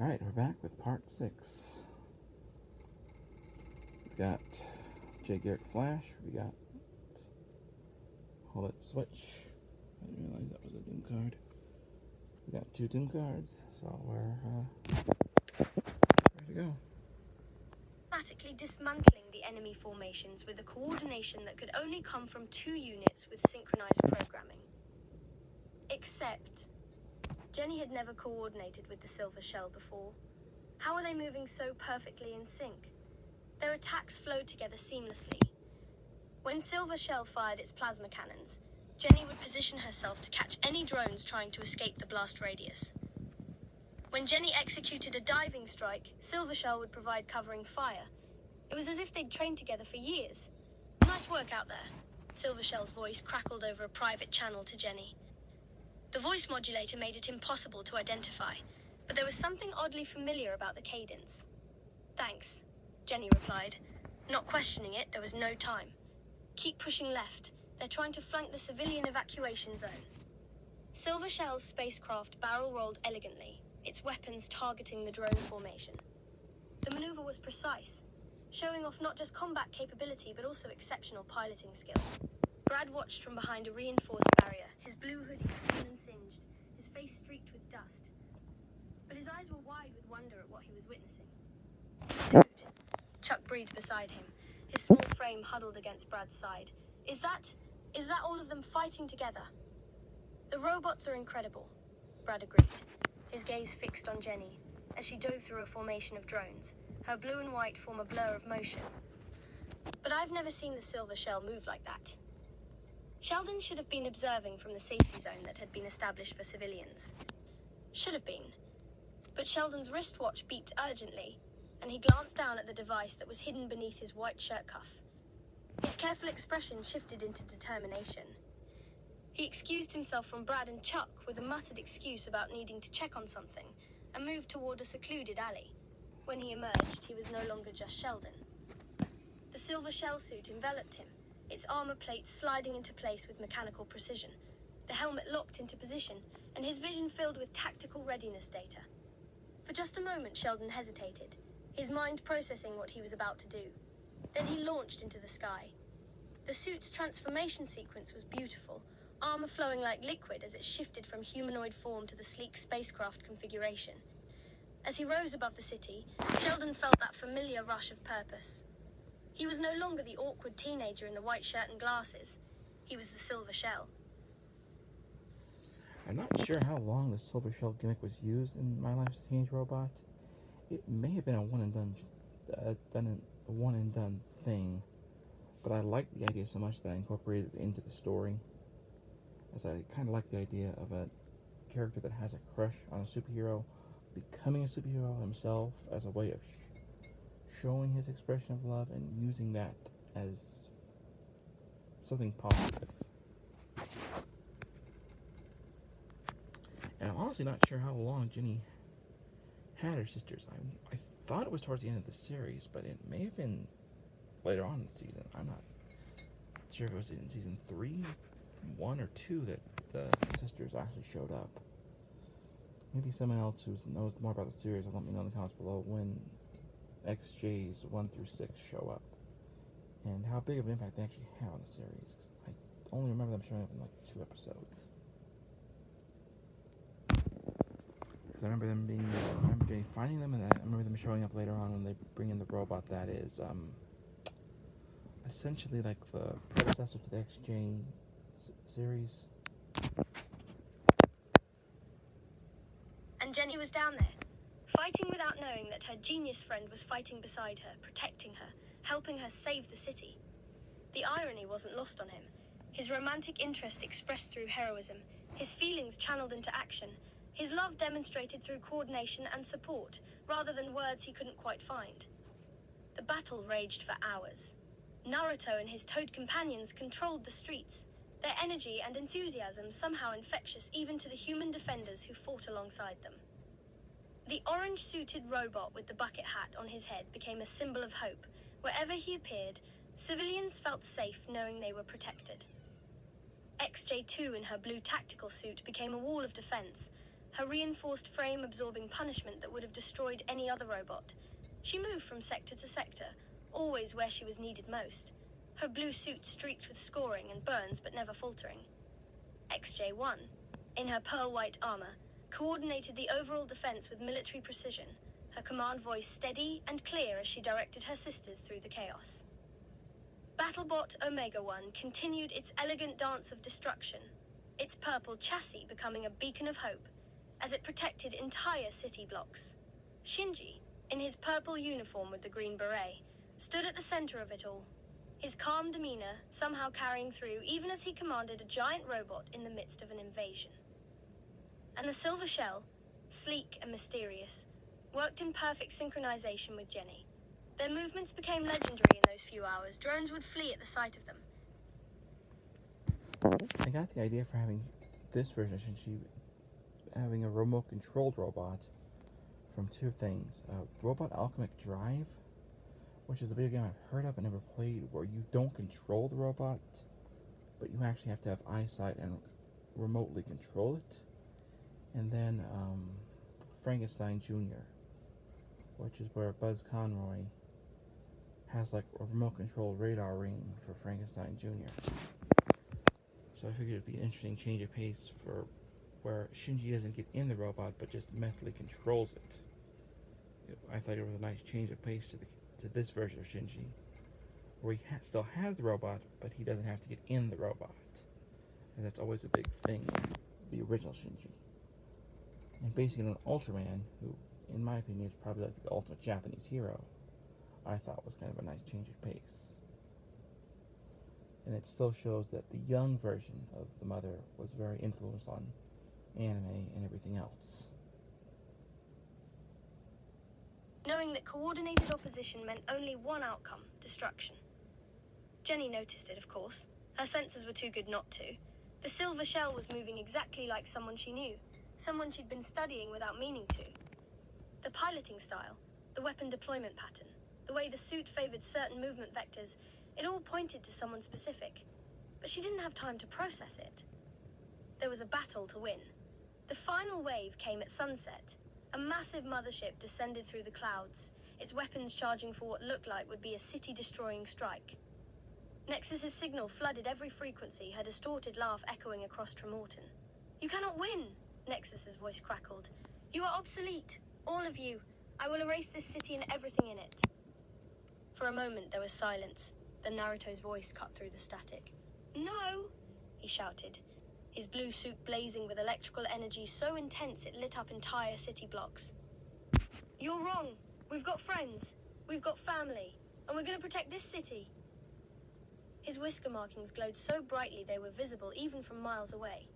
Alright, we're back with part 6. We got Jay Garrick Flash, we got Hold It Switch. I didn't realize that was a Doom card. We got 2 Doom cards, so we're ready to go. Automatically dismantling the enemy formations with a coordination that could only come from 2 units with synchronized programming. Except, Jenny had never coordinated with the Silver Shell before. How are they moving so perfectly in sync? Their attacks flowed together seamlessly. When Silver Shell fired its plasma cannons, Jenny would position herself to catch any drones trying to escape the blast radius. When Jenny executed a diving strike, Silver Shell would provide covering fire. It was as if they'd trained together for years. Nice work out there. Silver Shell's voice crackled over a private channel to Jenny. The voice modulator made it impossible to identify, but there was something oddly familiar about the cadence. Thanks, Jenny replied. Not questioning it, there was no time. Keep pushing left. They're trying to flank the civilian evacuation zone. Silver Shell's spacecraft barrel-rolled elegantly, its weapons targeting the drone formation. The maneuver was precise, showing off not just combat capability but also exceptional piloting skill. Brad watched from behind a reinforced barrier, his blue hoodie torn and singed, his face streaked with dust. But his eyes were wide with wonder at what he was witnessing. Dude, Chuck breathed beside him, his small frame huddled against Brad's side. Is that all of them fighting together? The robots are incredible, Brad agreed, his gaze fixed on Jenny, as she dove through a formation of drones. Her blue and white form a blur of motion. But I've never seen the Silver Shell move like that. Sheldon should have been observing from the safety zone that had been established for civilians. Should have been. But Sheldon's wristwatch beeped urgently, and he glanced down at the device that was hidden beneath his white shirt cuff. His careful expression shifted into determination. He excused himself from Brad and Chuck with a muttered excuse about needing to check on something, and moved toward a secluded alley. When he emerged, he was no longer just Sheldon. The Silver Shell suit enveloped him, its armor plates sliding into place with mechanical precision, the helmet locked into position, and his vision filled with tactical readiness data. For just a moment, Sheldon hesitated, his mind processing what he was about to do. Then he launched into the sky. The suit's transformation sequence was beautiful, armor flowing like liquid as it shifted from humanoid form to the sleek spacecraft configuration. As he rose above the city, Sheldon felt that familiar rush of purpose. He was no longer the awkward teenager in the white shirt and glasses. He was the Silver Shell. I'm not sure how long the Silver Shell gimmick was used in My Life as a Teenage Robot. It may have been a one and done thing, but I liked the idea so much that I incorporated it into the story, as I kind of like the idea of a character that has a crush on a superhero becoming a superhero himself as a way of showing his expression of love and using that as something positive. And I'm honestly not sure how long Jenny had her sisters. I thought it was towards the end of the series, but it may have been later on in the season. I'm not sure if it was in season 3, 1, or 2 that the sisters actually showed up. Maybe someone else who knows more about the series will let me know in the comments below when XJs 1 through 6 show up, and how big of an impact they actually have on the series. I only remember them showing up in like 2 episodes. Because I remember Jenny finding them, and I remember them showing up later on when they bring in the robot that is essentially like the predecessor to the XJ series. And Jenny was down there, fighting without knowing that her genius friend was fighting beside her, protecting her, helping her save the city. The irony wasn't lost on him. His romantic interest expressed through heroism, his feelings channeled into action, his love demonstrated through coordination and support, rather than words he couldn't quite find. The battle raged for hours. Naruto and his toad companions controlled the streets, their energy and enthusiasm somehow infectious even to the human defenders who fought alongside them. The orange-suited robot with the bucket hat on his head became a symbol of hope. Wherever he appeared, civilians felt safe knowing they were protected. XJ2 in her blue tactical suit became a wall of defense, her reinforced frame absorbing punishment that would have destroyed any other robot. She moved from sector to sector, always where she was needed most, her blue suit streaked with scoring and burns but never faltering. XJ-1, in her pearl-white armor, coordinated the overall defense with military precision, her command voice steady and clear as she directed her sisters through the chaos. Battlebot Omega-1 continued its elegant dance of destruction, its purple chassis becoming a beacon of hope as it protected entire city blocks. Shinji, in his purple uniform with the green beret, stood at the center of it all, his calm demeanor somehow carrying through even as he commanded a giant robot in the midst of an invasion. And the Silver Shell, sleek and mysterious, worked in perfect synchronization with Jenny. Their movements became legendary in those few hours. Drones would flee at the sight of them. I got the idea for having this version of Shinji having a remote-controlled robot from two things. Robot Alchemic Drive, which is a video game I've heard of but never played, where you don't control the robot, but you actually have to have eyesight and remotely control it. And then Frankenstein Jr., which is where Buzz Conroy has like a remote-controlled radar ring for Frankenstein Jr. So I figured it'd be an interesting change of pace for where Shinji doesn't get in the robot but just mentally controls it. I thought it was a nice change of pace to this version of Shinji, where he still has the robot, but he doesn't have to get in the robot. And that's always a big thing in the original Shinji. And basically an Ultraman, who, in my opinion, is probably like the ultimate Japanese hero, I thought was kind of a nice change of pace. And it still shows that the young version of the mother was very influenced on anime and everything else. Knowing that coordinated opposition meant only one outcome, destruction. Jenny noticed it, of course. Her senses were too good not to. The Silver Shell was moving exactly like someone she knew, someone she'd been studying without meaning to. The piloting style, the weapon deployment pattern, the way the suit favored certain movement vectors, it all pointed to someone specific. But she didn't have time to process it. There was a battle to win. The final wave came at sunset. A massive mothership descended through the clouds, its weapons charging for what looked like would be a city-destroying strike. Nexus's signal flooded every frequency, her distorted laugh echoing across Tremorton. "You cannot win," Nexus's voice crackled. "You are obsolete, all of you. I will erase this city and everything in it." For a moment there was silence. Then Naruto's voice cut through the static. "No!" he shouted, his blue suit blazing with electrical energy so intense it lit up entire city blocks. "You're wrong. We've got friends. We've got family. And we're going to protect this city." His whisker markings glowed so brightly they were visible even from miles away.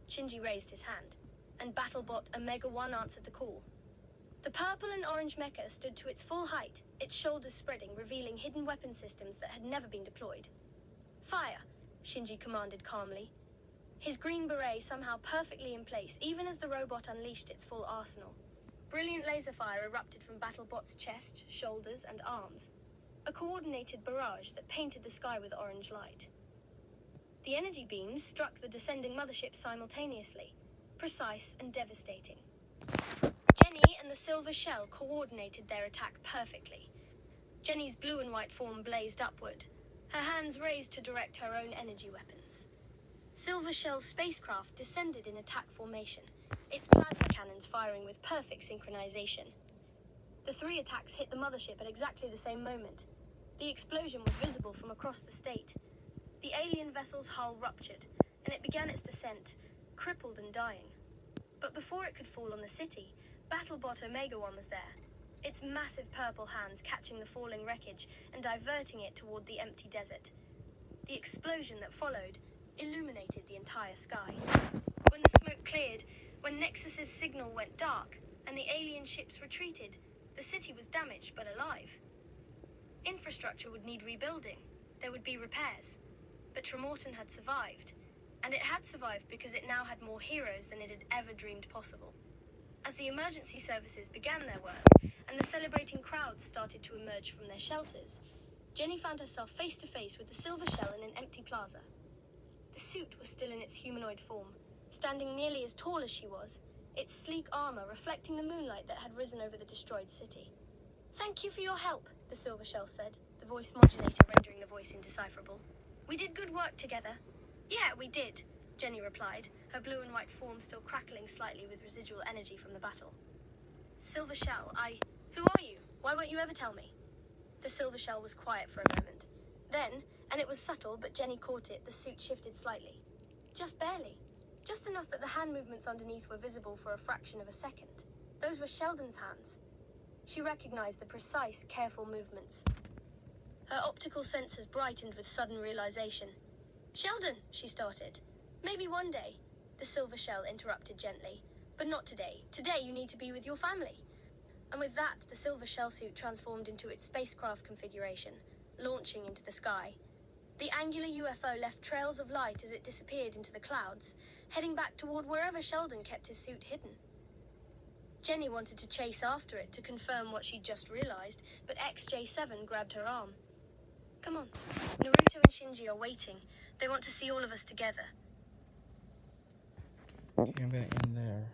Shinji raised his hand, and Battlebot Omega-1 answered the call. The purple and orange mecha stood to its full height, its shoulders spreading, revealing hidden weapon systems that had never been deployed. "Fire," Shinji commanded calmly, his green beret somehow perfectly in place, even as the robot unleashed its full arsenal. Brilliant laser fire erupted from Battlebot's chest, shoulders, and arms, a coordinated barrage that painted the sky with orange light. The energy beams struck the descending mothership simultaneously, precise and devastating. Jenny and the Silver Shell coordinated their attack perfectly. Jenny's blue and white form blazed upward, her hands raised to direct her own energy weapons. Silver Shell's spacecraft descended in attack formation, its plasma cannons firing with perfect synchronization. The three attacks hit the mothership at exactly the same moment. The explosion was visible from across the state. The alien vessel's hull ruptured, and it began its descent, crippled and dying. But before it could fall on the city, Battlebot Omega-1 was there, its massive purple hands catching the falling wreckage and diverting it toward the empty desert. The explosion that followed illuminated the entire sky. When the smoke cleared, when Nexus's signal went dark, and the alien ships retreated, the city was damaged but alive. Infrastructure would need rebuilding. There would be repairs. But Tremorton had survived. And it had survived because it now had more heroes than it had ever dreamed possible. As the emergency services began their work, and the celebrating crowds started to emerge from their shelters, Jenny found herself face to face with the Silver Shell in an empty plaza. The suit was still in its humanoid form, standing nearly as tall as she was, its sleek armor reflecting the moonlight that had risen over the destroyed city. "Thank you for your help," the Silver Shell said, the voice modulator rendering the voice indecipherable. "We did good work together." "Yeah, we did," Jenny replied, her blue and white form still crackling slightly with residual energy from the battle. "Silver Shell, Who are you? Why won't you ever tell me?" The Silver Shell was quiet for a moment. Then, and it was subtle, but Jenny caught it, the suit shifted slightly. Just barely. Just enough that the hand movements underneath were visible for a fraction of a second. Those were Sheldon's hands. She recognized the precise, careful movements. Her optical sensors brightened with sudden realization. "Sheldon," she started. "Maybe one day," the Silver Shell interrupted gently. "But not today. Today you need to be with your family." And with that, the Silver Shell suit transformed into its spacecraft configuration, launching into the sky. The angular UFO left trails of light as it disappeared into the clouds, heading back toward wherever Sheldon kept his suit hidden. Jenny wanted to chase after it to confirm what she'd just realized, but XJ7 grabbed her arm. "Come on. Naruto and Shinji are waiting. They want to see all of us together." Okay, I'm gonna end there.